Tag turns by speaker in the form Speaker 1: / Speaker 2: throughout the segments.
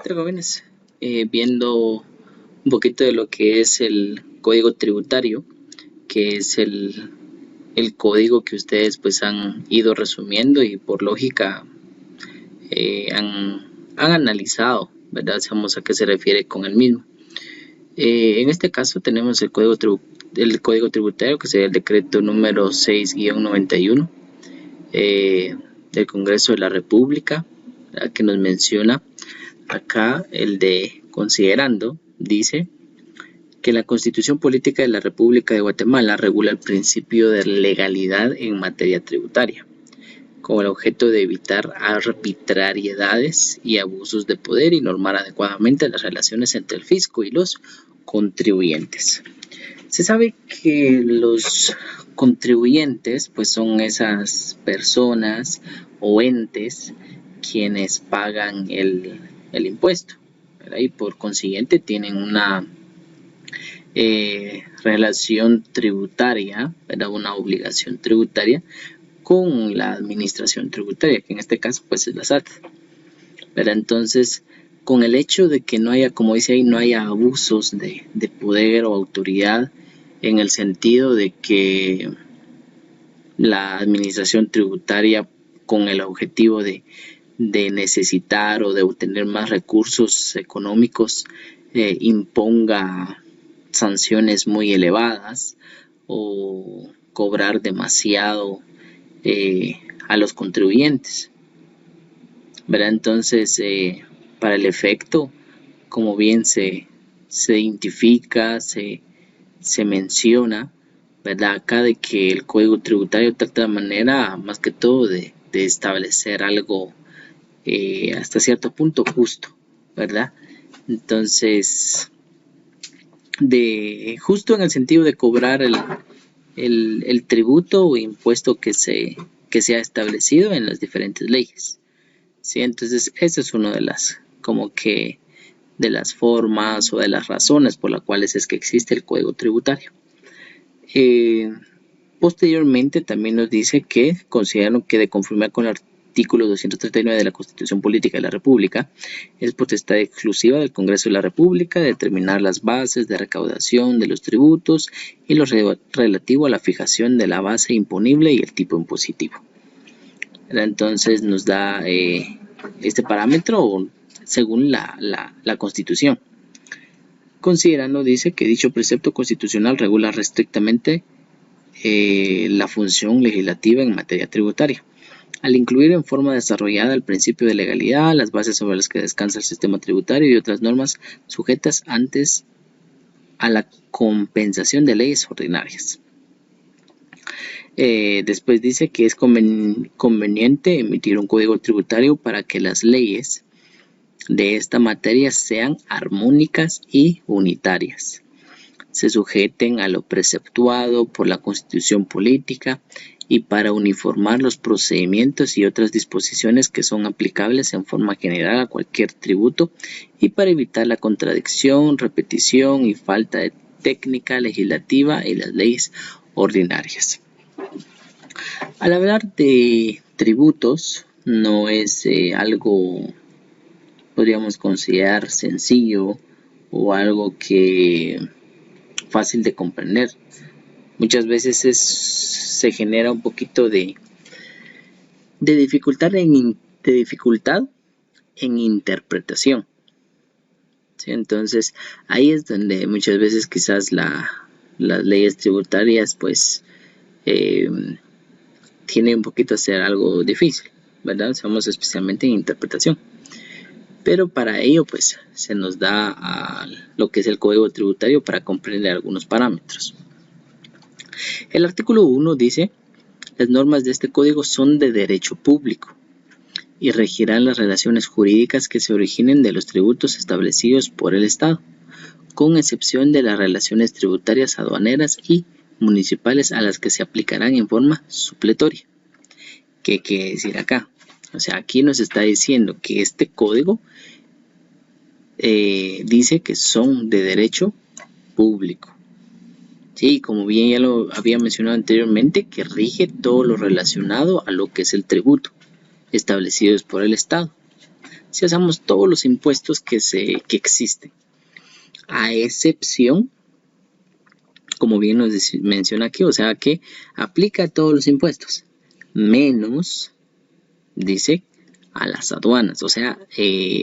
Speaker 1: tal, jóvenes? Viendo un poquito de lo que es el código tributario, que es el código que ustedes pues han ido resumiendo y por lógica han analizado, ¿verdad? Sabemos a qué se refiere con el mismo. En este caso tenemos el código tributario, que sería el decreto número 6-91 del Congreso de la República, ¿verdad? Que nos menciona acá el de considerando, dice que la Constitución Política de la República de Guatemala regula el principio de legalidad en materia tributaria, con el objeto de evitar arbitrariedades y abusos de poder y normar adecuadamente las relaciones entre el fisco y los contribuyentes. Se sabe que los contribuyentes pues son esas personas o entes quienes pagan el impuesto, ¿verdad? Y por consiguiente tienen una relación tributaria, ¿verdad? Una obligación tributaria con la administración tributaria, que en este caso pues es la SAT, ¿verdad? Entonces, con el hecho de que no haya, como dice ahí, no haya abusos de poder o autoridad, en el sentido de que la administración tributaria, con el objetivo de necesitar o de obtener más recursos económicos, imponga sanciones muy elevadas o cobrar demasiado a los contribuyentes, ¿verdad? Entonces, para el efecto, como bien se identifica, se menciona, ¿verdad? Acá de que el código tributario trata de manera, más que todo, de establecer algo hasta cierto punto justo, ¿verdad? Entonces, justo en el sentido de cobrar el tributo o impuesto que se ha establecido en las diferentes leyes, ¿sí? Entonces, esa es una de las, como que, de las formas o de las razones por las cuales es que existe el código tributario. Posteriormente también nos dice que consideran que de conformidad con el artículo 239 de la Constitución Política de la República, es potestad exclusiva del Congreso de la República determinar las bases de recaudación de los tributos y lo relativo a la fijación de la base imponible y el tipo impositivo. Entonces nos da este parámetro según la Constitución. Considerando, dice, que dicho precepto constitucional regula estrictamente la función legislativa en materia tributaria, al incluir en forma desarrollada el principio de legalidad, las bases sobre las que descansa el sistema tributario y otras normas sujetas antes a la compensación de leyes ordinarias. Después dice que es conveniente emitir un código tributario para que las leyes de esta materia sean armónicas y unitarias, se sujeten a lo preceptuado por la Constitución Política y para uniformar los procedimientos y otras disposiciones que son aplicables en forma general a cualquier tributo y para evitar la contradicción, repetición y falta de técnica legislativa en las leyes ordinarias. Al hablar de tributos, no es algo, podríamos considerar, sencillo o algo que fácil de comprender. Muchas veces se genera un poquito de dificultad en interpretación, ¿sí? Entonces ahí es donde muchas veces quizás las leyes tributarias pues tiene un poquito a ser algo difícil, ¿verdad? Somos especialmente en interpretación. Pero para ello pues se nos da lo que es el código tributario para comprender algunos parámetros. El artículo 1 dice: las normas de este código son de derecho público y regirán las relaciones jurídicas que se originen de los tributos establecidos por el Estado, con excepción de las relaciones tributarias aduaneras y municipales a las que se aplicarán en forma supletoria. ¿Qué quiere decir acá? O sea, aquí nos está diciendo que este código dice que son de derecho público. Sí, como bien ya lo había mencionado anteriormente, que rige todo lo relacionado a lo que es el tributo establecidos por el Estado. Si usamos todos los impuestos que existen, a excepción, como bien nos menciona aquí, o sea que aplica a todos los impuestos, menos, dice, a las aduanas, o sea,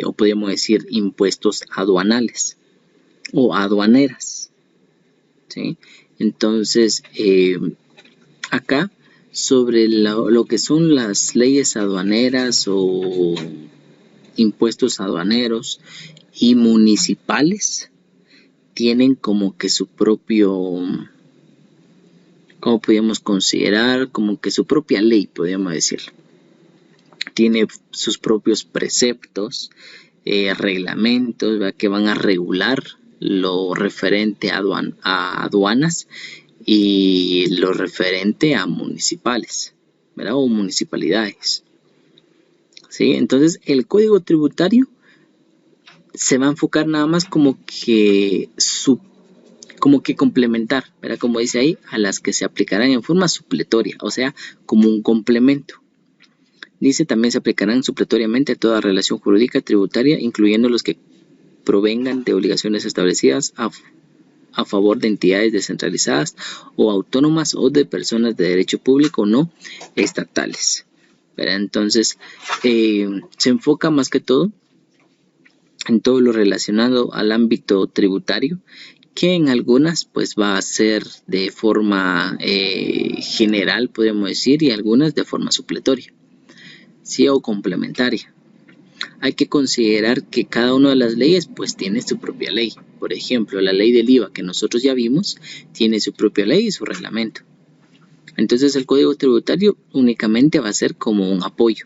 Speaker 1: o podríamos decir impuestos aduanales o aduaneras, ¿sí? Entonces, acá, sobre lo que son las leyes aduaneras o impuestos aduaneros y municipales, tienen como que su propio, ¿cómo podríamos considerar? Como que su propia ley, podríamos decirlo. Tiene sus propios preceptos, reglamentos, ¿verdad?, que van a regular lo referente a aduanas y lo referente a municipales, ¿verdad?, o municipalidades. ¿Sí? Entonces, el Código Tributario se va a enfocar nada más como que complementar, ¿verdad?, como dice ahí, a las que se aplicarán en forma supletoria, o sea, como un complemento. Dice, también se aplicarán supletoriamente a toda relación jurídica tributaria, incluyendo los que provengan de obligaciones establecidas a favor de entidades descentralizadas o autónomas o de personas de derecho público no estatales, ¿verdad? Entonces, se enfoca más que todo en todo lo relacionado al ámbito tributario, que en algunas pues va a ser de forma general, podemos decir, y algunas de forma supletoria, ¿sí?, o complementaria. Hay que considerar que cada una de las leyes pues tiene su propia ley. Por ejemplo, la ley del IVA que nosotros ya vimos tiene su propia ley y su reglamento. Entonces el Código Tributario únicamente va a ser como un apoyo,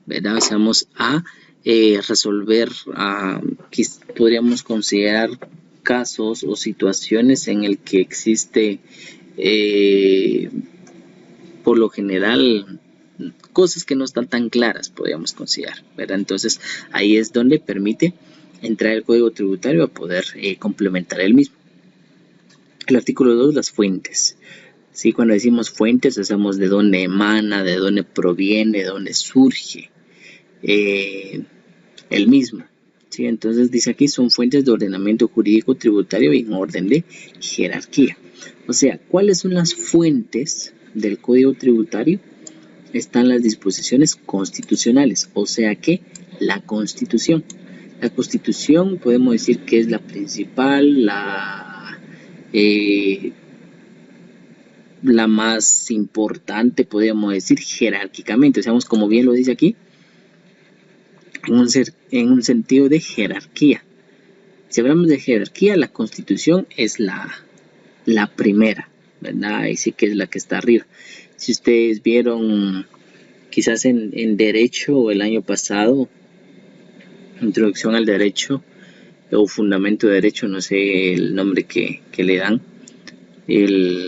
Speaker 1: ¿verdad? Vamos a resolver, podríamos considerar casos o situaciones en el que existe por lo general cosas que no están tan claras, podríamos considerar, ¿verdad? Entonces ahí es donde permite entrar el Código Tributario a poder complementar el mismo. El artículo 2, las fuentes. ¿Sí? Cuando decimos fuentes, hacemos de dónde emana, de dónde proviene, de dónde surge el mismo. ¿Sí? Entonces dice aquí, son fuentes de ordenamiento jurídico tributario en orden de jerarquía. O sea, ¿cuáles son las fuentes del Código Tributario? Están las disposiciones constitucionales, o sea que la Constitución. La Constitución podemos decir que es la principal, la más importante, podríamos decir, jerárquicamente. O sea, como bien lo dice aquí, en un sentido de jerarquía. Si hablamos de jerarquía, la Constitución es la primera, ¿verdad? Y sí que es la que está arriba. Si ustedes vieron quizás en Derecho el año pasado, Introducción al Derecho o Fundamento de Derecho, no sé el nombre que le dan,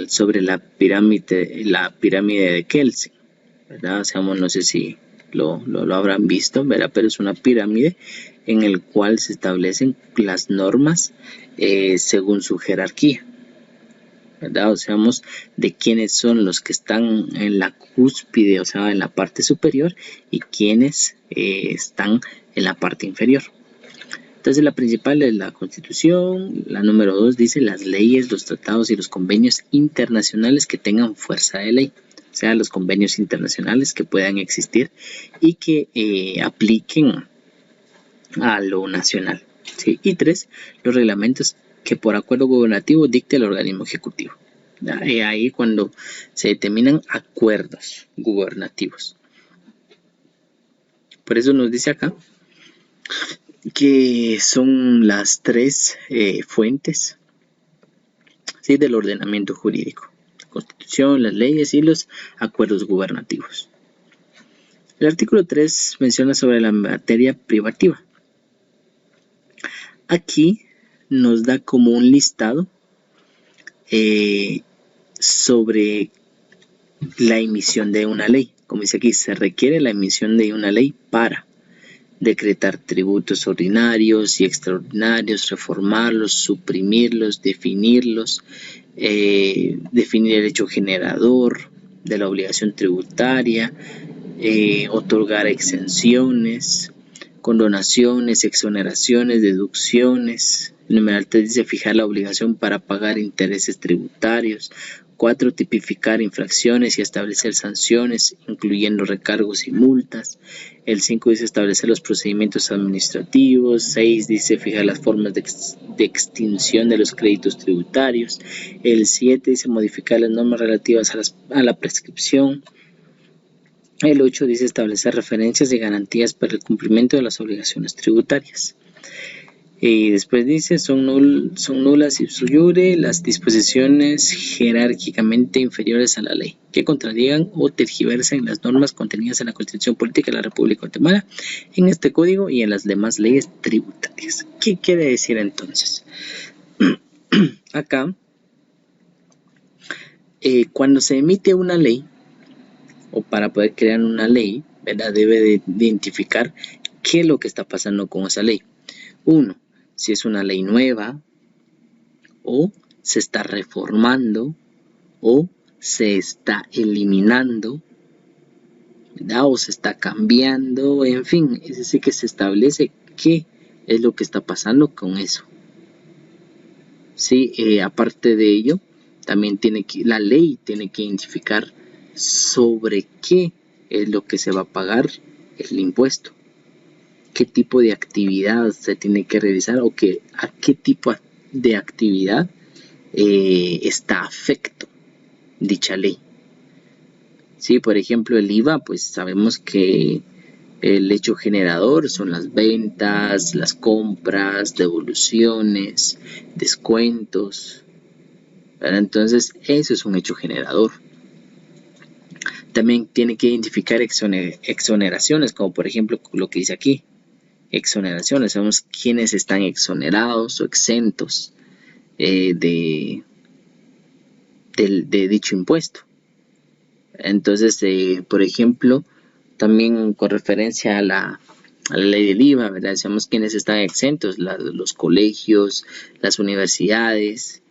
Speaker 1: sobre la pirámide de Kelsen, ¿verdad? O sea, no sé si lo habrán visto, ¿verdad? Pero es una pirámide en el cual se establecen las normas según su jerarquía, ¿verdad? O sea, de quiénes son los que están en la cúspide, o sea, en la parte superior, y quiénes están en la parte inferior. Entonces la principal es la Constitución. La número 2 dice las leyes, los tratados y los convenios internacionales que tengan fuerza de ley, o sea, los convenios internacionales que puedan existir y que apliquen a lo nacional, ¿sí? Y 3, los reglamentos que por acuerdo gubernativo dicte el organismo ejecutivo. Ahí cuando se determinan acuerdos gubernativos. Por eso nos dice acá que son las 3 fuentes, ¿sí?, del ordenamiento jurídico: la Constitución, las leyes y los acuerdos gubernativos. El artículo 3 menciona sobre la materia privativa. Aquí nos da como un listado sobre la emisión de una ley. Como dice aquí, se requiere la emisión de una ley para decretar tributos ordinarios y extraordinarios, reformarlos, suprimirlos, definirlos, definir el hecho generador de la obligación tributaria, otorgar exenciones, condonaciones, exoneraciones, deducciones. El numeral 3 dice fijar la obligación para pagar intereses tributarios. 4. Tipificar infracciones y establecer sanciones, incluyendo recargos y multas. El 5 dice establecer los procedimientos administrativos. 6 dice fijar las formas de extinción de los créditos tributarios. El 7 dice modificar las normas relativas a la prescripción. El 8 dice establecer referencias y garantías para el cumplimiento de las obligaciones tributarias. Y después dice, son nulas ipso iure las disposiciones jerárquicamente inferiores a la ley, que contradigan o tergiversen las normas contenidas en la Constitución Política de la República de Guatemala, en este código y en las demás leyes tributarias. ¿Qué quiere decir entonces? Acá, cuando se emite una ley, o para poder crear una ley, ¿verdad? Debe de identificar qué es lo que está pasando con esa ley. 1. Si es una ley nueva, o se está reformando, o se está eliminando, ¿verdad? O se está cambiando, en fin, es decir, que se establece qué es lo que está pasando con eso. Sí, aparte de ello, también la ley tiene que identificar sobre qué es lo que se va a pagar el impuesto. Qué tipo de actividad se tiene que revisar o a qué tipo de actividad está afecto dicha ley. Sí, por ejemplo, el IVA, pues sabemos que el hecho generador son las ventas, las compras, devoluciones, descuentos, ¿verdad? Entonces, eso es un hecho generador. También tiene que identificar exoneraciones, como por ejemplo lo que dice aquí. Exoneraciones, sabemos quiénes están exonerados o exentos de dicho impuesto. Entonces, por ejemplo, también con referencia a la ley del IVA, ¿verdad? Sabemos quiénes están exentos, los colegios, las universidades,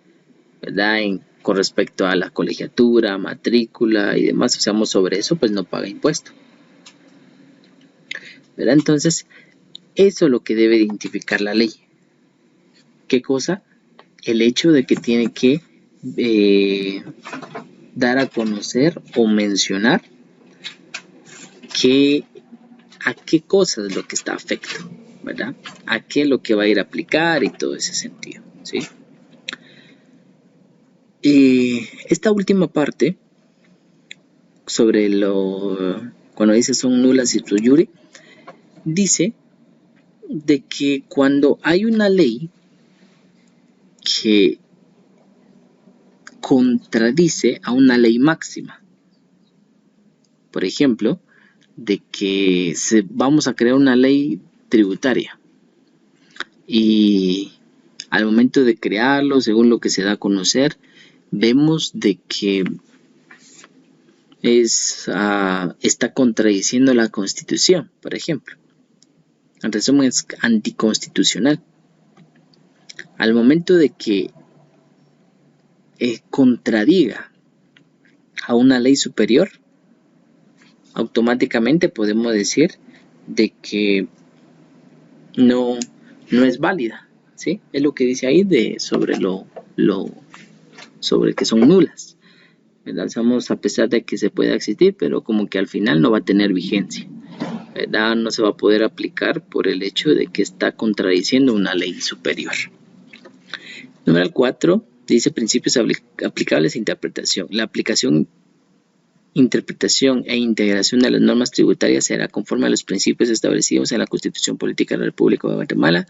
Speaker 1: ¿verdad? Con respecto a la colegiatura, matrícula y demás, sabemos sobre eso, pues no paga impuesto, ¿verdad? Entonces, eso es lo que debe identificar la ley. ¿Qué cosa? El hecho de que tiene que dar a conocer o mencionar a qué cosa es lo que está afecto, ¿verdad? A qué es lo que va a ir a aplicar y todo ese sentido, ¿sí? Esta última parte, sobre cuando dice son nulas ipso iure, dice de que cuando hay una ley que contradice a una ley máxima, por ejemplo, de que vamos a crear una ley tributaria y al momento de crearlo, según lo que se da a conocer, vemos de que está contradiciendo la Constitución, por ejemplo. En resumen, es anticonstitucional. Al momento de que contradiga a una ley superior, automáticamente podemos decir de que no es válida, ¿sí? Es lo que dice ahí sobre que son nulas, ¿verdad? Sabemos, a pesar de que se pueda existir, pero como que al final no va a tener vigencia, ¿verdad? No se va a poder aplicar por el hecho de que está contradiciendo una ley superior. Número 4 dice principios aplicables e interpretación. La aplicación, interpretación e integración de las normas tributarias será conforme a los principios establecidos en la Constitución Política de la República de Guatemala,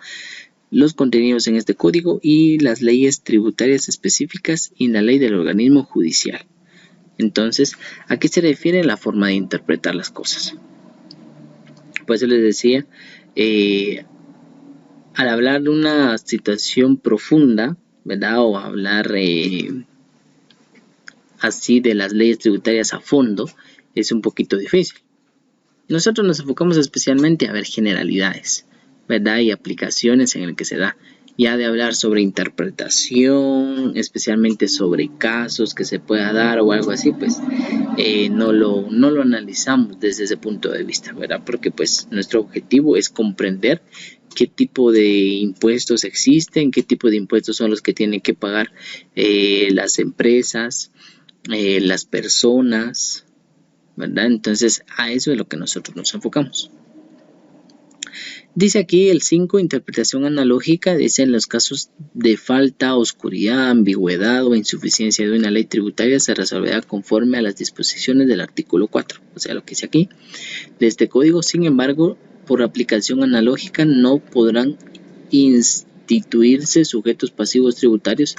Speaker 1: los contenidos en este código y las leyes tributarias específicas y la ley del organismo judicial. Entonces, ¿a qué se refiere la forma de interpretar las cosas? Por eso les decía, al hablar de una situación profunda, ¿verdad? O hablar así de las leyes tributarias a fondo, es un poquito difícil. Nosotros nos enfocamos especialmente a ver generalidades, ¿verdad? Y aplicaciones en el que se da. Ya de hablar sobre interpretación, especialmente sobre casos que se pueda dar o algo así, pues no lo analizamos desde ese punto de vista, ¿verdad? Porque pues nuestro objetivo es comprender qué tipo de impuestos existen, qué tipo de impuestos son los que tienen que pagar las empresas, las personas, ¿verdad? Entonces a eso es lo que nosotros nos enfocamos. Dice aquí el 5, interpretación analógica, dice en los casos de falta, oscuridad, ambigüedad o insuficiencia de una ley tributaria se resolverá conforme a las disposiciones del artículo 4, o sea lo que dice aquí de este código. Sin embargo, por aplicación analógica no podrán instituirse sujetos pasivos tributarios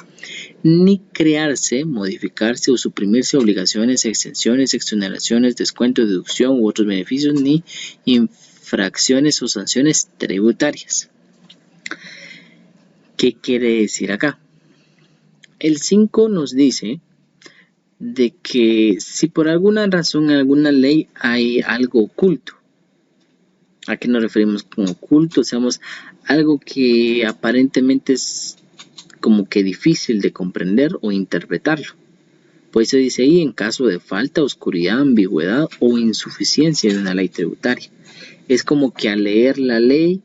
Speaker 1: ni crearse, modificarse o suprimirse obligaciones, exenciones, exoneraciones, descuento, deducción u otros beneficios ni infracciones o sanciones tributarias. ¿Qué quiere decir acá? El 5 nos dice de que si por alguna razón en alguna ley hay algo oculto, ¿a qué nos referimos con oculto? Digamos, algo que aparentemente es como que difícil de comprender o interpretarlo. Por eso dice ahí, en caso de falta, oscuridad, ambigüedad o insuficiencia de una ley tributaria. Es como que al leer la ley,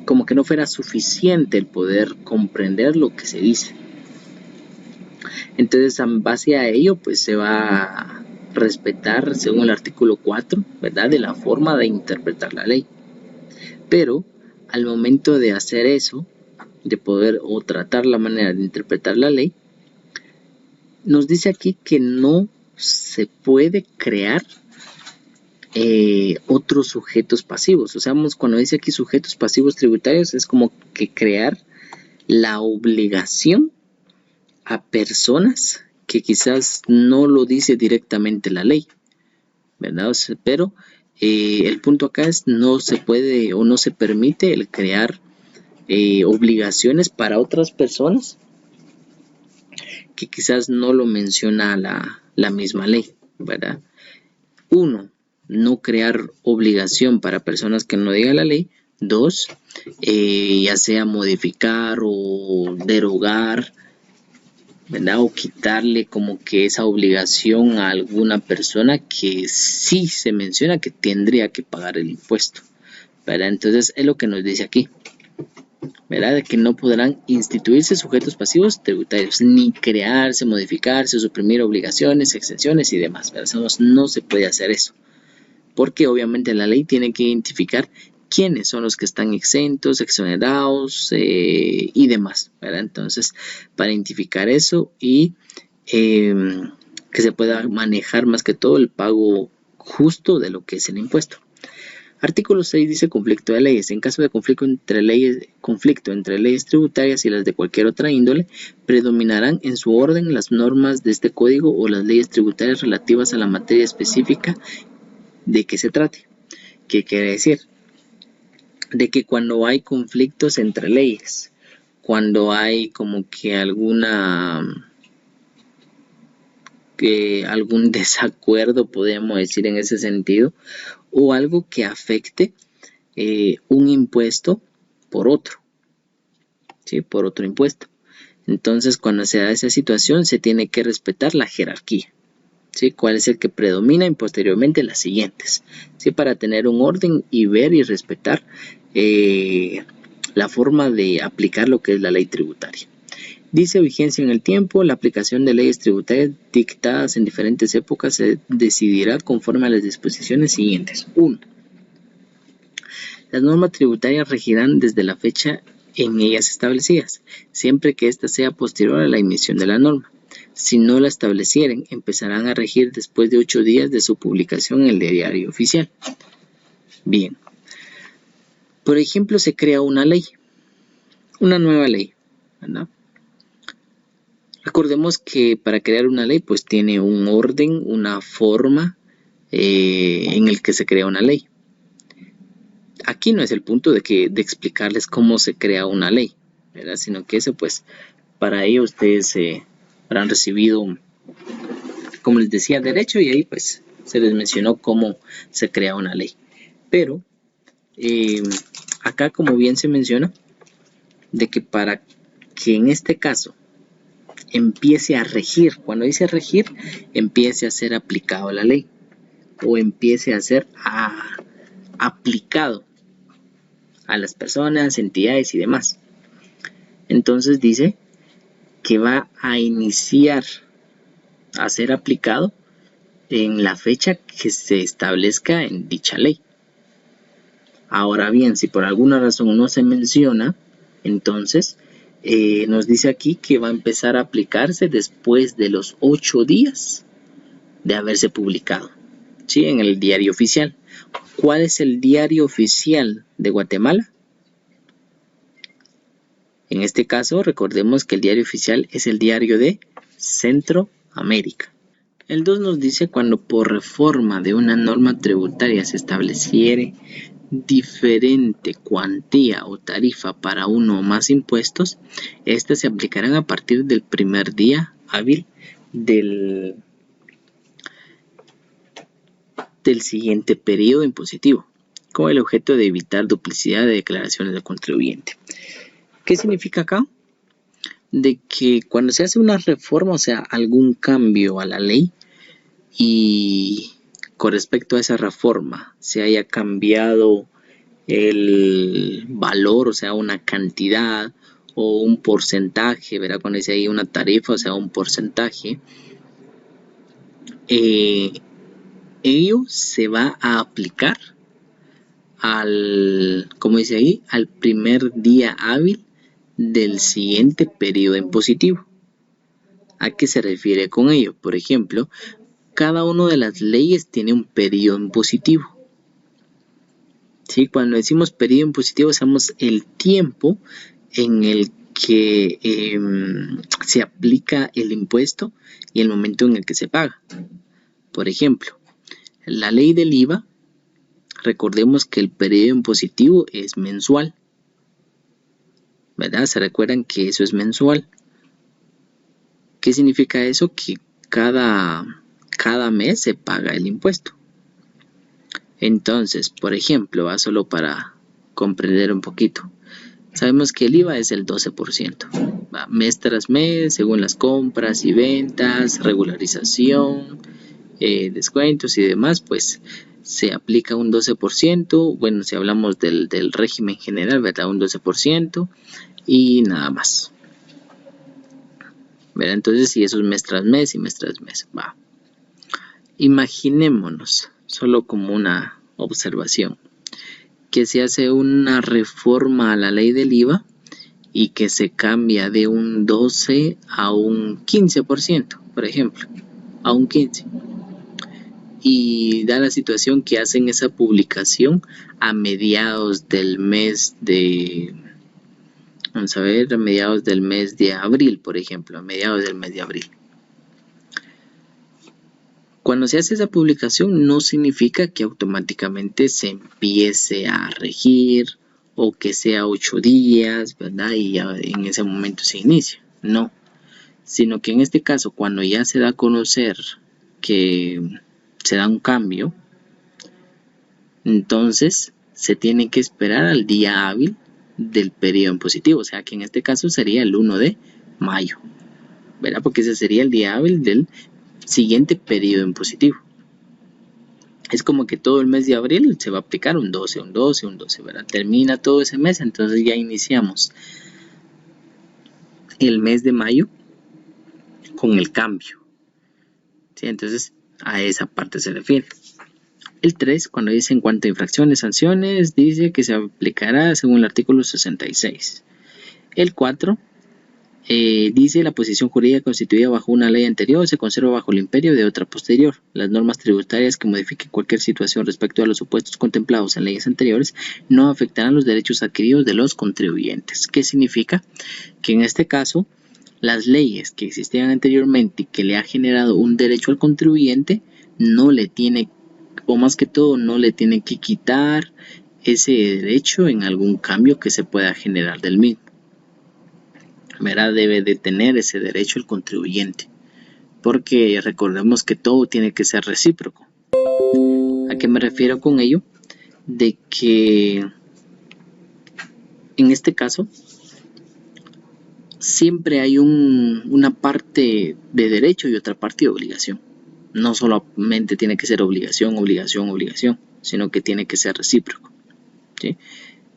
Speaker 1: como que no fuera suficiente el poder comprender lo que se dice. Entonces, en base a ello, pues se va a respetar, según el artículo 4, ¿verdad?, de la forma de interpretar la ley. Pero, al momento de hacer eso, de poder o tratar la manera de interpretar la ley, nos dice aquí que no se puede crear otros sujetos pasivos. O sea, cuando dice aquí sujetos pasivos tributarios, es como que crear la obligación a personas que quizás no lo dice directamente la ley, ¿verdad? O sea, pero el punto acá es no se puede o no se permite el crear obligaciones para otras personas que quizás no lo menciona la misma ley, ¿verdad? 1, no crear obligación para personas que no diga la ley. 2, ya sea modificar o derogar, ¿verdad? O quitarle como que esa obligación a alguna persona que sí se menciona que tendría que pagar el impuesto, ¿verdad? Entonces es lo que nos dice aquí, ¿verdad? De que no podrán instituirse sujetos pasivos tributarios, ni crearse, modificarse, suprimir obligaciones, exenciones y demás, ¿verdad? No se puede hacer eso, porque obviamente la ley tiene que identificar quiénes son los que están exentos, exonerados y demás, ¿verdad? Entonces, para identificar eso y que se pueda manejar más que todo el pago justo de lo que es el impuesto. Artículo 6 dice conflicto de leyes. En caso de conflicto entre leyes tributarias y las de cualquier otra índole, predominarán en su orden las normas de este código o las leyes tributarias relativas a la materia específica de que se trate. ¿Qué quiere decir? De que cuando hay conflictos entre leyes, cuando hay como que algún desacuerdo, podemos decir en ese sentido, o algo que afecte un impuesto por otro, ¿sí? Por otro impuesto. Entonces, cuando se da esa situación, se tiene que respetar la jerarquía, ¿sí? ¿Cuál es el que predomina? Y posteriormente las siguientes, ¿sí? Para tener un orden y ver y respetar la forma de aplicar lo que es la ley tributaria. Dice vigencia en el tiempo. La aplicación de leyes tributarias dictadas en diferentes épocas se decidirá conforme a las disposiciones siguientes. 1. Las normas tributarias regirán desde la fecha en ellas establecidas, siempre que ésta sea posterior a la emisión de la norma. Si no la establecieren, empezarán a regir después de 8 días de su publicación en el diario oficial. Bien. Por ejemplo, se crea una ley, una nueva ley, ¿verdad? Recordemos que para crear una ley pues tiene un orden, una forma en el que se crea una ley. Aquí no es el punto de explicarles cómo se crea una ley, ¿verdad? Sino que eso pues para ello ustedes habrán recibido, como les decía, derecho, y ahí pues se les mencionó cómo se crea una ley. Pero acá, como bien se menciona, de que para que en este caso empiece a regir. Cuando dice regir, empiece a ser aplicado la ley o empiece a ser aplicado a las personas, entidades y demás. Entonces dice que va a iniciar a ser aplicado en la fecha que se establezca en dicha ley. Ahora bien, si por alguna razón no se menciona, entonces nos dice aquí que va a empezar a aplicarse después de los 8 días de haberse publicado, ¿sí? En el diario oficial. ¿Cuál es el diario oficial de Guatemala? En este caso, recordemos que el diario oficial es el diario de Centroamérica. El 2 nos dice cuando por reforma de una norma tributaria se estableciere diferente cuantía o tarifa para uno o más impuestos, estas se aplicarán a partir del primer día hábil del siguiente periodo impositivo, con el objeto de evitar duplicidad de declaraciones del contribuyente. ¿Qué significa acá? De que cuando se hace una reforma, o sea, algún cambio a la ley, y con respecto a esa reforma se haya cambiado el valor, o sea, una cantidad o un porcentaje, ¿verdad? Cuando dice ahí una tarifa, o sea, un porcentaje, ello se va a aplicar como dice ahí, al primer día hábil del siguiente periodo impositivo. ¿A qué se refiere con ello? Por ejemplo, cada una de las leyes tiene un periodo impositivo. ¿Sí? Cuando decimos periodo impositivo, usamos el tiempo en el que se aplica el impuesto y el momento en el que se paga. Por ejemplo, la ley del IVA, recordemos que el periodo impositivo es mensual, ¿verdad? Se recuerdan que eso es mensual. ¿Qué significa eso? Que cada mes se paga el impuesto. Entonces, por ejemplo, va solo para comprender un poquito. Sabemos que el IVA es el 12%. Va mes tras mes, según las compras y ventas, regularización, descuentos y demás, pues se aplica un 12%. Bueno, si hablamos del régimen general, ¿verdad? Un 12% y nada más. ¿Verdad? Entonces, si eso es mes tras mes y mes tras mes, va. Imaginémonos, solo como una observación, que se hace una reforma a la ley del IVA y que se cambia de un 12 a un 15%, por ejemplo, a un 15%. Y da la situación que hacen esa publicación a mediados del mes de... Vamos a ver, a mediados del mes de abril, por ejemplo, a mediados del mes de abril. Cuando se hace esa publicación no significa que automáticamente se empiece a regir o que sea 8 días, ¿verdad? Y ya en ese momento se inicia. No, sino que en este caso cuando ya se da a conocer que se da un cambio, entonces se tiene que esperar al día hábil del periodo impositivo, o sea que en este caso sería el 1 de mayo, ¿verdad? Porque ese sería el día hábil del siguiente periodo impositivo. Es como que todo el mes de abril se va a aplicar un 12, un 12, un 12, ¿verdad? Termina todo ese mes, entonces ya iniciamos el mes de mayo con el cambio, ¿sí? Entonces a esa parte se refiere. El 3, cuando dice en cuanto a infracciones, sanciones, dice que se aplicará según el artículo 66. El 4 dice la posición jurídica constituida bajo una ley anterior se conserva bajo el imperio de otra posterior. Las normas tributarias que modifiquen cualquier situación respecto a los supuestos contemplados en leyes anteriores no afectarán los derechos adquiridos de los contribuyentes. ¿Qué significa? Que en este caso las leyes que existían anteriormente y que le ha generado un derecho al contribuyente no le tiene, o más que todo no le tiene que quitar ese derecho en algún cambio que se pueda generar del mismo. ¿Verdad? Debe de tener ese derecho el contribuyente, porque recordemos que todo tiene que ser recíproco. ¿A qué me refiero con ello? De que en este caso siempre hay una parte de derecho y otra parte de obligación. No solamente tiene que ser obligación, sino que tiene que ser recíproco, ¿sí?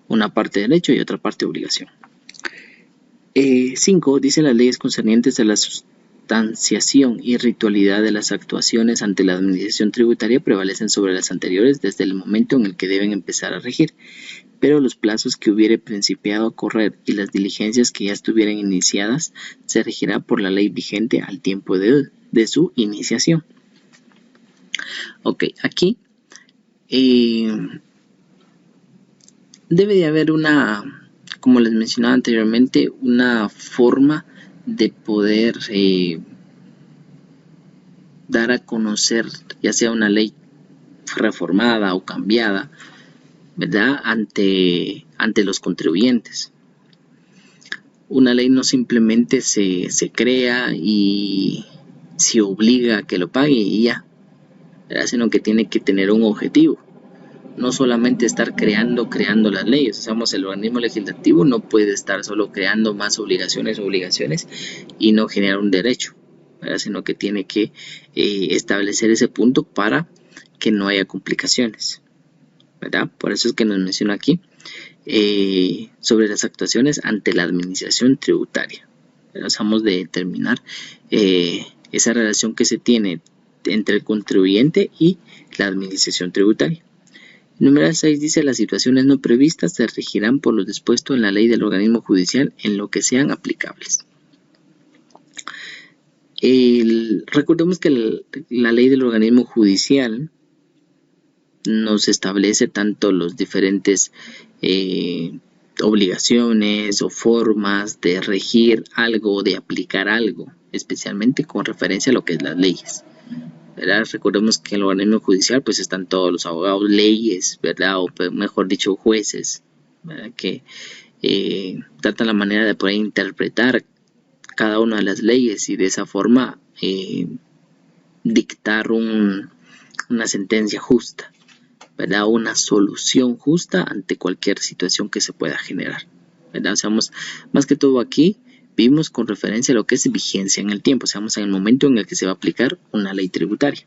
Speaker 1: Una parte de derecho y otra parte de obligación. 5. Dice las leyes concernientes a la sustanciación y ritualidad de las actuaciones ante la administración tributaria prevalecen sobre las anteriores desde el momento en el que deben empezar a regir, pero los plazos que hubiere principiado a correr y las diligencias que ya estuvieran iniciadas se regirá por la ley vigente al tiempo de su iniciación. Ok, aquí debe de haber como les mencionaba anteriormente, una forma de poder dar a conocer, ya sea una ley reformada o cambiada, ¿verdad? Ante los contribuyentes. Una ley no simplemente se crea y se obliga a que lo pague y ya, ¿verdad? Sino que tiene que tener un objetivo. No solamente estar creando las leyes. O sea, el organismo legislativo no puede estar solo creando más obligaciones y no generar un derecho, ¿verdad? Sino que tiene que establecer ese punto para que no haya complicaciones, ¿verdad? Por eso es que nos menciona aquí sobre las actuaciones ante la administración tributaria. Vamos de determinar esa relación que se tiene entre el contribuyente y la administración tributaria. Numeral 6 dice: las situaciones no previstas se regirán por lo dispuesto en la ley del organismo judicial en lo que sean aplicables. Recordemos que la ley del organismo judicial nos establece tanto los diferentes obligaciones o formas de regir algo, de aplicar algo, especialmente con referencia a lo que es las leyes, ¿verdad? Recordemos que en el organismo judicial pues están todos los abogados, leyes, ¿verdad? O mejor dicho, jueces, ¿verdad? Que tratan la manera de poder interpretar cada una de las leyes y de esa forma dictar una sentencia justa, ¿verdad? Una solución justa ante cualquier situación que se pueda generar, ¿verdad? O sea, más que todo aquí vimos con referencia a lo que es vigencia en el tiempo, o sea, en el momento en el que se va a aplicar una ley tributaria.